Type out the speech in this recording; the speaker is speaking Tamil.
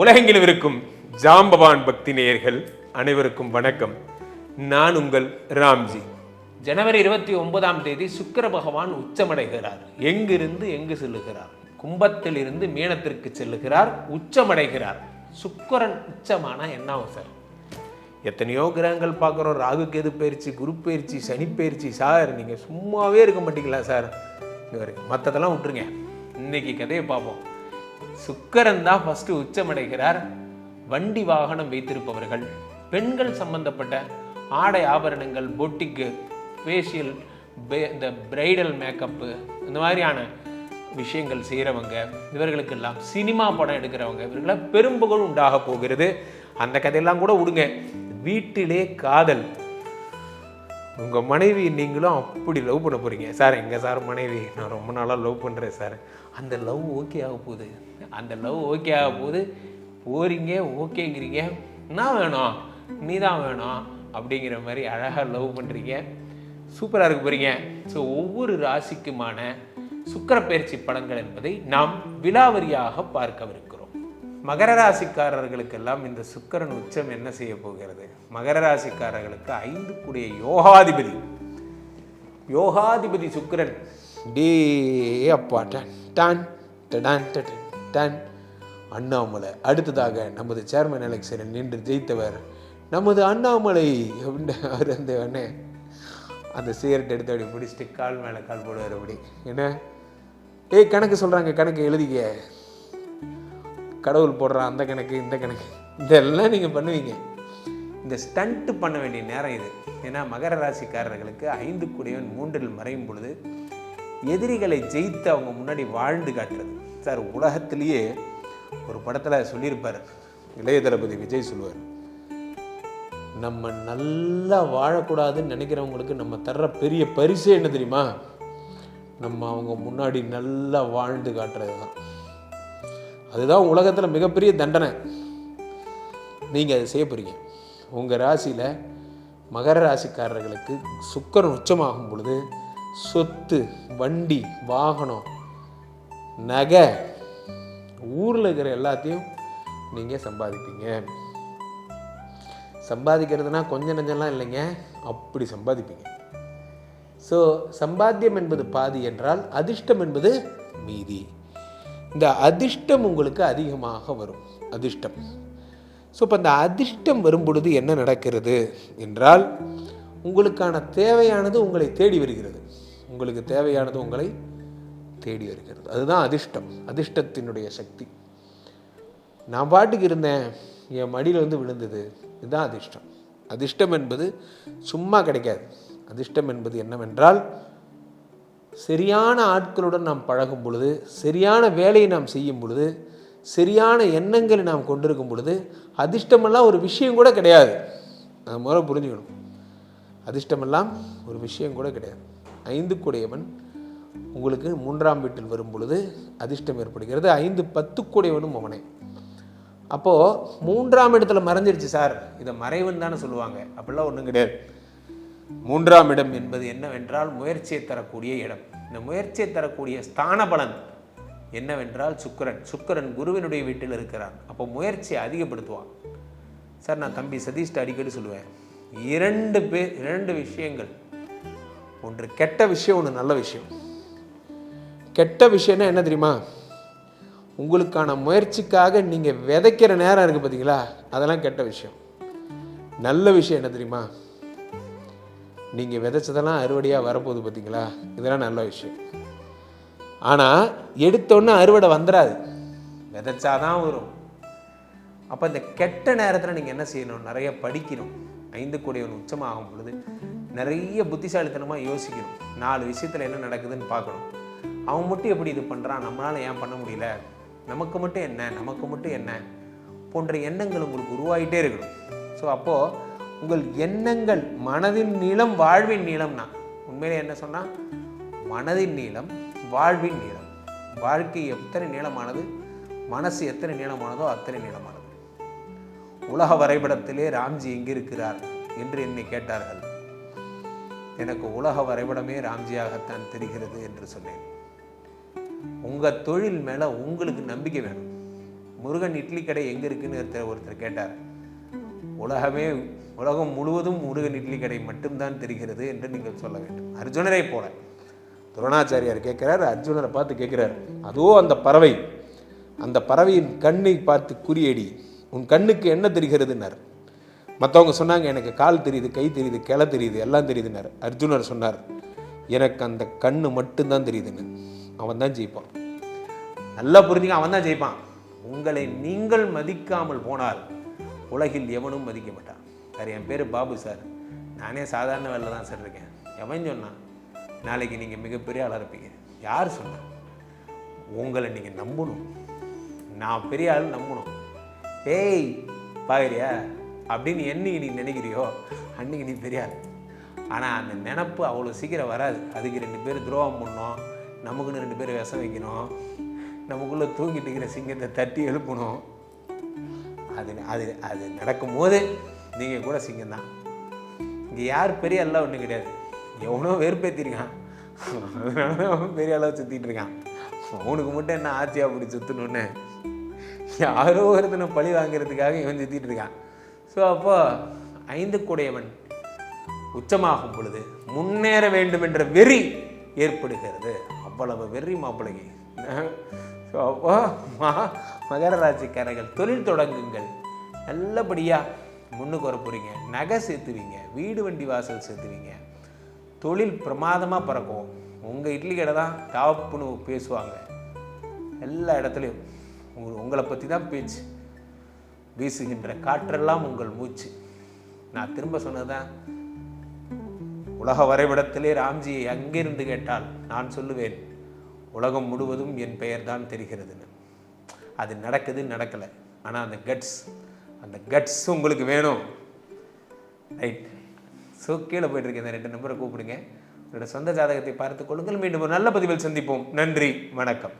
உலகெங்கிலும் இருக்கும் ஜாம்பவான் பக்தி நேயர்கள் அனைவருக்கும் வணக்கம். நான் உங்கள் ராம்ஜி. ஜனவரி 29 சுக்கிர பகவான் உச்சமடைகிறார். எங்கிருந்து எங்கு செல்லுகிறார்? கும்பத்தில் இருந்து மீனத்திற்கு செல்லுகிறார், உச்சமடைகிறார். சுக்கிரன் உச்சமானா என்ன ஆகும் சார்? எத்தனையோ கிரகங்கள் பார்க்குறோம், ராகு கேது பயிற்சி, குரு பயிற்சி, சனி பயிற்சி. சார் நீங்கள் சும்மாவே இருக்க மாட்டீங்களா சார்? மற்றதெல்லாம் விட்டுருங்க, இன்னைக்கு கதையை பார்ப்போம். சுக்கிரன் தான் ஃபர்ஸ்ட் உச்சமடைகிறார். வண்டி வாகனம் வைத்திருப்பவர்கள், பெண்கள் சம்பந்தப்பட்ட ஆடை ஆபரணங்கள், பொட்டிக்கு, ஃபேஷியல், இந்த பிரைடல் மேக்கப்பு, இந்த மாதிரியான விஷயங்கள் செய்கிறவங்க, இவர்களுக்கெல்லாம் சினிமா படம் எடுக்கிறவங்க, இவர்களால் பெரும்புகழ் உண்டாக போகிறது. அந்த கதையெல்லாம் கூட விடுங்க. வீட்டிலே காதல், உங்கள் மனைவி நீங்களும் அப்படி லவ் பண்ண போகிறீங்க. சார் எங்கே சார் மனைவி, நான் ரொம்ப நாளாக லவ் பண்ணுறேன் சார். அந்த லவ் ஓகே ஆக போகுது, அந்த லவ் ஓகே ஆக போகுது. போகிறீங்க, ஓகேங்கிறீங்க, நான் வேணும், நீ தான் வேணும் அப்படிங்கிற மாதிரி அழகாக லவ் பண்ணுறீங்க, சூப்பராக இருக்க போகிறீங்க. ஸோ ஒவ்வொரு ராசிக்குமான சுக்கிர பயிற்சி பலன்கள் என்பதை நாம் விலாவரியாக பார்க்கவிருக்கிறோம். மகர ராசிக்காரர்களுக்கெல்லாம் இந்த சுக்கிரன் உச்சம் என்ன செய்ய போகிறது? மகர ராசிக்காரர்களுக்கு 5 கூடிய யோகாதிபதி சுக்கிரன் டே அப்பா டன் டன் டன் அண்ணாமலை. அடுத்ததாக நமது சேர்மன் எலெக்ஷனில் நின்று ஜெயித்தவர் நமது அண்ணாமலை அப்படின்னு அந்த சிகரெட் எடுத்து அப்படி பிடிச்சிட்டு கால் மேலே கால் போடுவார். அப்படி என்ன கணக்கு சொல்கிறாங்க, கணக்கு எழுதிக்க, கடவுள் போடுறான் அந்த கணக்கு இந்த கணக்கு, இதெல்லாம் நீங்கள் பண்ணுவீங்க. இந்த ஸ்டண்ட்டு பண்ண வேண்டிய நேரம் இது. ஏன்னா மகர ராசிக்காரர்களுக்கு 5 கூடியவன் 3இல் மறையும் பொழுது எதிரிகளை ஜெயித்து அவங்க முன்னாடி வாழ்ந்து காட்டுறது. சார் உலகத்திலேயே ஒரு படத்தில் சொல்லியிருப்பார், இளைய தளபதி விஜய் சொல்லுவார், நம்ம நல்லா வாழக்கூடாதுன்னு நினைக்கிறவங்களுக்கு நம்ம தர்ற பெரிய பரிசே என்ன தெரியுமா? நம்ம அவங்க முன்னாடி நல்லா வாழ்ந்து காட்டுறது தான். அதுதான் உலகத்தில் மிகப்பெரிய தண்டனை. நீங்கள் அதை செய்ய போகிறீங்க. உங்கள் ராசியில் மகர ராசிக்காரர்களுக்கு சுக்கிரன் உச்சமாகும் பொழுது சொத்து, வண்டி, வாகனம், நகை, ஊரில் இருக்கிற எல்லாத்தையும் நீங்கள் சம்பாதிப்பீங்க. சம்பாதிக்கிறதுனா கொஞ்சம் நஞ்சம்லாம் இல்லைங்க, அப்படி சம்பாதிப்பீங்க. ஸோ சம்பாத்தியம் என்பது பாதி என்றால் அதிர்ஷ்டம் என்பது மீதி. இந்த அதிர்ஷ்டம் உங்களுக்கு அதிகமாக வரும், அதிர்ஷ்டம். ஸோ இப்போ இந்த அதிர்ஷ்டம் வரும் பொழுது என்ன நடக்கிறது என்றால், உங்களுக்கான தேவையானது உங்களை தேடி வருகிறது. உங்களுக்கு தேவையானது உங்களை தேடி வருகிறது. அதுதான் அதிர்ஷ்டம், அதிர்ஷ்டத்தினுடைய சக்தி. நான் பாட்டுக்கு இருந்தேன், என் மடியில் வந்து விழுந்தது, இதுதான் அதிர்ஷ்டம். அதிர்ஷ்டம் என்பது சும்மா கிடைக்காது. அதிர்ஷ்டம் என்பது என்னவென்றால், சரியான ஆட்களுடன் நாம் பழகும் பொழுது, சரியான வேலையை நாம் செய்யும் பொழுது, சரியான எண்ணங்களை நாம் கொண்டிருக்கும் பொழுது, அதிர்ஷ்டமெல்லாம் ஒரு விஷயம் கூட கிடையாது. அது முதல்ல புரிஞ்சுக்கணும். அதிர்ஷ்டமெல்லாம் ஒரு விஷயம் கூட கிடையாது. 5 கூடியவன் உங்களுக்கு 3ஆம் வீட்டில் வரும் பொழுது அதிர்ஷ்டம் ஏற்படுகிறது. 5 10 கூடியவனும் அவனே. அப்போது 3ஆம் இடத்துல மறைஞ்சிருச்சு சார், இதை மறைவுன்னு தானே சொல்லுவாங்க. அப்படிலாம் ஒன்றும் கிடையாது. 3ஆம் இடம் என்பது என்னவென்றால் முயற்சியை தரக்கூடிய இடம். இந்த முயற்சியை தரக்கூடிய ஸ்தான பலன் என்னவென்றால் சுக்கிரன் குருவினுடைய வீட்டில் இருக்கிறார். அப்போ முயற்சியை அதிகப்படுத்துவான். சார் நான் தம்பி சதீஷ்ட அடிக்கடி சொல்லுவேன், 2 விஷயங்கள், ஒன்று கெட்ட விஷயம், ஒன்று நல்ல விஷயம். கெட்ட விஷயம்னா என்ன தெரியுமா? உங்களுக்கான முயற்சிக்காக நீங்கள் விதைக்கிற நேரம் இருக்குது பார்த்தீங்களா, அதெல்லாம் கெட்ட விஷயம். நல்ல விஷயம் என்ன தெரியுமா? நீங்கள் விதைச்சதெல்லாம் அறுவடையாக வரப்போகுது பார்த்தீங்களா, இதெல்லாம் நல்ல விஷயம். ஆனால் எடுத்தோன்னே அறுவடை வந்துடாது, விதைச்சாதான் வரும். அப்போ இந்த கெட்ட நேரத்தில் நீங்கள் என்ன செய்யணும்? நிறைய படிக்கணும். 5 கூடியவன் உச்சமாகும் பொழுது நிறைய புத்திசாலித்தனமாக யோசிக்கணும். 4 விஷயத்தில் என்ன நடக்குதுன்னு பார்க்கணும். அவன் மட்டும் எப்படி இது பண்ணுறான், நம்மளால் ஏன் பண்ண முடியல, நமக்கு மட்டும் என்ன போன்ற எண்ணங்கள் உங்களுக்கு உருவாகிட்டே இருக்கணும். ஸோ அப்போது உங்கள் எண்ணங்கள் மனதின் நீளம் வாழ்வின் நீளம்னா, உண்மையிலே என்ன சொன்னால் மனதின் நீளம் வாழ்வின் நீளம். வாழ்க்கை எத்தனை நீளமானது, மனசு எத்தனை நீளமானதோ அத்தனை நீளமானது. உலக வரைபடத்திலே ராம்ஜி எங்கிருக்கிறார் என்று என்னை கேட்டார்கள். எனக்கு உலக வரைபடமே ராம்ஜியாகத்தான் தெரிகிறது என்று சொன்னேன். உங்கள் தொழில் மேலே உங்களுக்கு நம்பிக்கை வேணும். முருகன் இட்லி கடை எங்கே இருக்குன்னு ஒருத்தர் கேட்டார். உலகம் முழுவதும் முருகன் இட்லி கடை மட்டும்தான் தெரிகிறது என்று நீங்கள் சொல்ல வேண்டும். அர்ஜுனரை போல துரோணாச்சாரியார் கேட்கிறார், அர்ஜுனரை பார்த்து கேட்கிறார், அதோ அந்த பறவை, அந்த பறவையின் கண்ணை பார்த்து குறியடி, உன் கண்ணுக்கு என்ன தெரிகிறதுன்னார். மற்றவங்க சொன்னாங்க, எனக்கு கால் தெரியுது, கை தெரியுது, கிளை தெரியுது, எல்லாம் தெரியுதுன்னார். அர்ஜுனர் சொன்னார், எனக்கு அந்த கண்ணு மட்டும்தான் தெரியுதுன்னு. அவன் தான் ஜெயிப்பான். நல்லா புரிஞ்சுங்க, அவன் தான் ஜெயிப்பான். உங்களை நீங்கள் மதிக்காமல் போனால் உலகில் எவனும் மதிக்க மாட்டான். சார், என் பேர் பாபு சார், நானே சாதாரண வேலை தான் சார் இருக்கேன். எவன் சொன்னான் நாளைக்கு நீங்கள் மிகப்பெரிய ஆளாக இருப்பீங்க? யார் சொன்னான்? உங்களை நீங்கள் நம்பணும். நான் பெரிய ஆள் நம்பணும். ஏய் பாக்குறியா அப்படின்னு என்னைக்கு நீ நினைக்கிறியோ அன்னைக்கு நீ பெரிய ஆள். ஆனால் அந்த நினப்பு அவ்வளோ சீக்கிரம் வராது. அதுக்கு 2 பேர் துரோகம் பண்ணணும், நமக்குன்னு 2 பேர் விஷம் வைக்கணும், நமக்குள்ளே தூங்கிட்டு இருக்கிற சிங்கத்தை தட்டி எழுப்பணும். அது அது அது நடக்கும்போது நீங்கள் கூட சிங்கம்தான். இங்கே யார் பெரிய ஆளாக ஒன்றும் கிடையாது. எவனோ வெறுப்பேற்றிருக்கான், அதனால அவன் பெரிய அளவு சுற்றிட்டு இருக்கான். அவனுக்கு மட்டும் என்ன ஆட்சியாக அப்படி சுற்றணுன்னு யாரோ ஒருத்தனை பழி வாங்கிறதுக்காக இவன் சுற்றிட்டு இருக்கான். ஸோ அப்போ 5 கூடையவன் உச்சமாகும் பொழுது முன்னேற வேண்டும் என்ற வெறி ஏற்படுகிறது. அவ்வளவு வெறி மாப்பிள்ளைக்கு. ஸோ அப்போ மகர ராசிக்காரர்கள் தொழில் தொடங்குங்கள், நல்லபடியாக முன்னுக்கு வர போகிறீங்க. நகை சேர்த்துவீங்க, வீடு வண்டி வாசல் சேர்த்துவீங்க, தொழில் பிரமாதமாக பறக்கும். உங்கள் இட்லி கடை தான் டாப்னு பேசுவாங்க எல்லா இடத்துலையும். உங்களை பற்றி தான் பேச்சு. வீசுகின்ற காற்றெல்லாம் உங்கள் மூச்சு. நான் திரும்ப சொன்னதான், உலக வரைபடத்திலே ராம்ஜியை அங்கிருந்து கேட்டால் நான் சொல்லுவேன், உலகம் முழுவதும் என் பெயர் தான் தெரிகிறதுன்னு. அது நடக்குது, நடக்கலை. ஆனால் அந்த கட்ஸ் உங்களுக்கு வேணும். ரைட். ஸோ கீழே போய்ட்டு இருக்கேன், இந்த 2 நம்பரை கூப்பிடுங்க. உங்களோட சொந்த ஜாதகத்தை பார்த்துக் கொள்ளுங்கள். மீண்டும் ஒரு நல்ல பதிவில் சந்திப்போம். நன்றி, வணக்கம்.